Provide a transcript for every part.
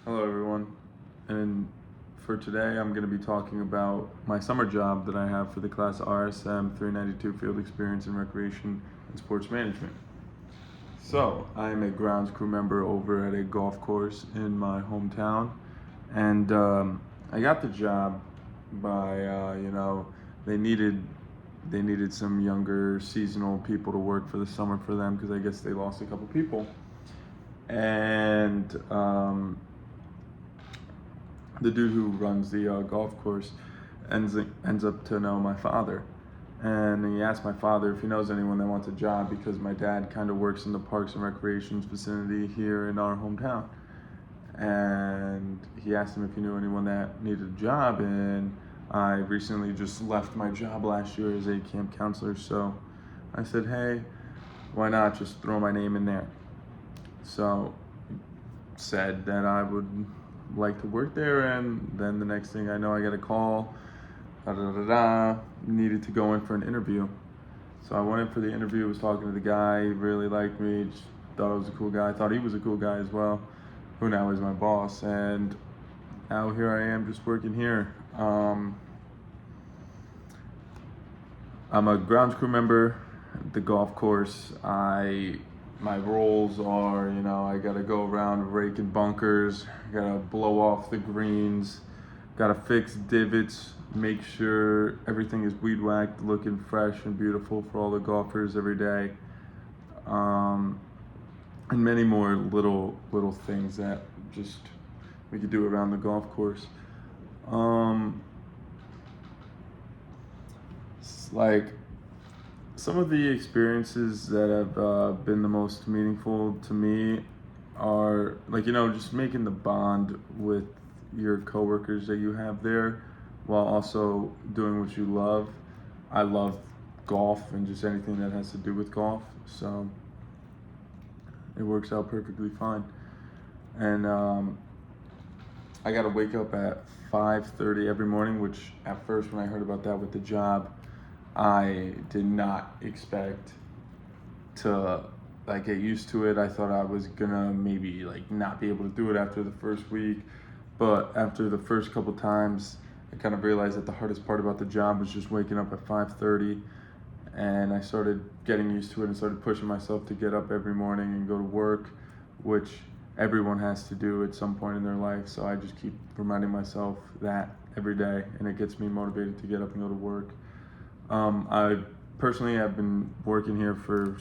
Hello, everyone. And for today, I'm going to be talking about my summer job that I have for the class RSM 392 Field Experience in Recreation and Sports Management. So, I am a grounds crew member over at a golf course in my hometown, and I got the job by they needed some younger seasonal people to work for the summer for them because I guess they lost a couple people, and the dude who runs the golf course ends up to know my father, and he asked my father if he knows anyone that wants a job because my dad kind of works in the Parks and Recreations vicinity here in our hometown, and he asked him if he knew anyone that needed a job. And I recently just left my job last year as a camp counselor, so I said, hey, why not just throw my name in there? So said that I would like to work there, and then the next thing I know, I get a call, needed to go in for an interview. So I went in for the interview, was talking to the guy, he really liked me, just thought I was a cool guy, thought he was a cool guy as well, who now is my boss, and now here I am just working here. I'm a grounds crew member at the golf course. My roles are, I gotta go around raking bunkers, gotta blow off the greens, gotta fix divots, make sure everything is weed whacked, looking fresh and beautiful for all the golfers every day, and many more little things that just we could do around the golf course. Like some of the experiences that have been the most meaningful to me are just making the bond with your coworkers that you have there while also doing what you love. I love golf and just anything that has to do with golf, so it works out perfectly fine. And I got to wake up at 5:30 every morning, which at first when I heard about that with the job, I did not expect to get used to it. I thought I was gonna maybe not be able to do it after the first week, but after the first couple times, I kind of realized that the hardest part about the job was just waking up at 5:30, and I started getting used to it and started pushing myself to get up every morning and go to work, which everyone has to do at some point in their life. So I just keep reminding myself that every day, and it gets me motivated to get up and go to work. I personally have been working here for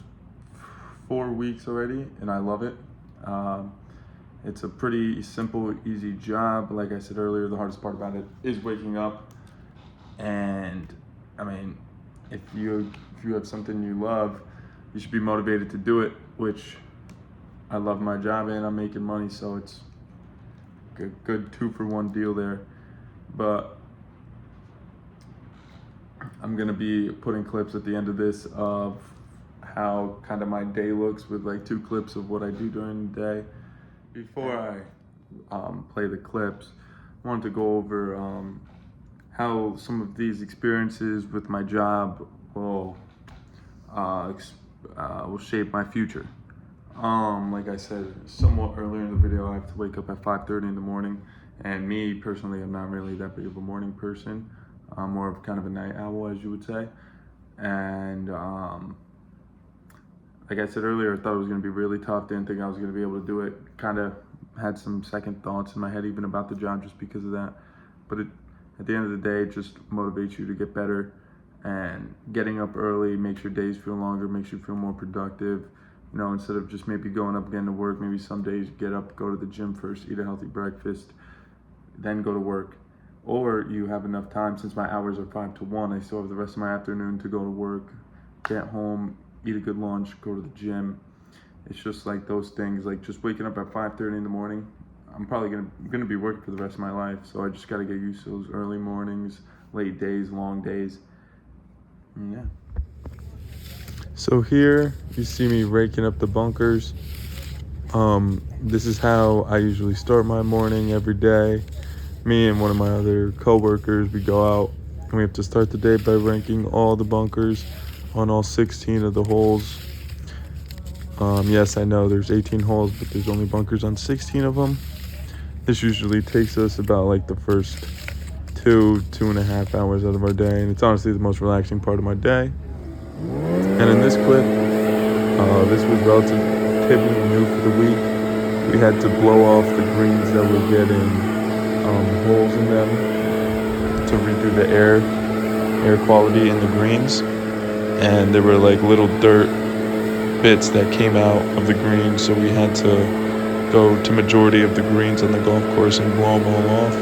4 weeks already, and I love it. It's a pretty simple, easy job. Like I said earlier, the hardest part about it is waking up. And I mean, if you have something you love, you should be motivated to do it, which I love my job and I'm making money, so it's good 2-for-1 deal there. But I'm gonna be putting clips at the end of this of how kind of my day looks with 2 clips of what I do during the day. Before I play the clips, I wanted to go over how some of these experiences with my job will shape my future. Like I said somewhat earlier in the video, I have to wake up at 5:30 in the morning, and me personally, I'm not really that big of a morning person. I'm more of kind of a night owl, as you would say. And like I said earlier, I thought it was going to be really tough. Didn't think I was going to be able to do it. Kind of had some second thoughts in my head even about the job just because of that. But at the end of the day, it just motivates you to get better. And getting up early makes your days feel longer, makes you feel more productive. Instead of just maybe going up again to work, maybe some days get up, go to the gym first, eat a healthy breakfast, then go to work. Or you have enough time, since my hours are 5 to 1, I still have the rest of my afternoon to go to work, get home, eat a good lunch, go to the gym. It's just those things, just waking up at 5:30 in the morning. I'm probably gonna be working for the rest of my life, so I just gotta get used to those early mornings, late days, long days. Yeah. So here you see me raking up the bunkers. This is how I usually start my morning every day. Me and one of my other co-workers, we go out and we have to start the day by ranking all the bunkers on all 16 of the holes. Yes, I know there's 18 holes, but there's only bunkers on 16 of them. This usually takes us about like the first 2.5 hours out of our day, and it's honestly the most relaxing part of my day. And in this clip, this was relatively new for the week. We had to blow off the greens that were getting holes in them to redo the air quality in the greens, and there were like little dirt bits that came out of the greens, so we had to go to majority of the greens on the golf course and blow them all off.